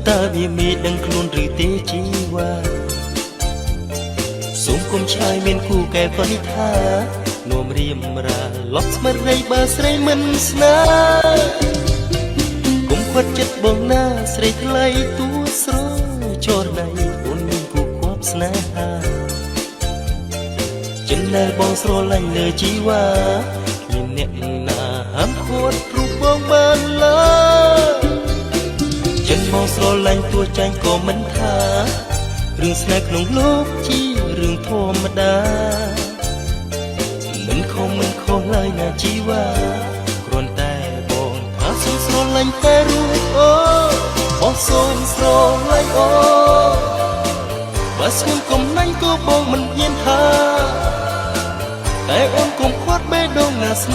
តាវាមានដឹងខ្លួនឬទេជីវ៉ាសូមគុំឆ្លើយមានគូកែក៏នេះថានោមរៀមរាលប់ស្មារតីបើស្រីមិនស្នាគុំខ្វាត់ចិត្តបងណាស្រីថ្លៃទួស្រចរណៃអូនមានគូគប់ស្នេហាចំណែកបងស្រឡាញ់លើជីវ៉ាមានអ្នកណាហាមខត់រូបបងបានឡើយចិនមកស្រឡាញ់ទួចាញ់ក៏មិនថារឿងស្នេហ៍ក្នុងលោកជារឿងធម្មតាមិនខំឡើយណាជីវ៉ាគ្រាន់តែបងថាសូមស្រឡាញ់តែរូបអូបងសូមស្រឡាញ់អូបើស្ងួនកុំណាញ់ក៏បងមិនហ៊ានថាតែអូនកុំខ្វាត់បេះដូងណាស្នេហ៍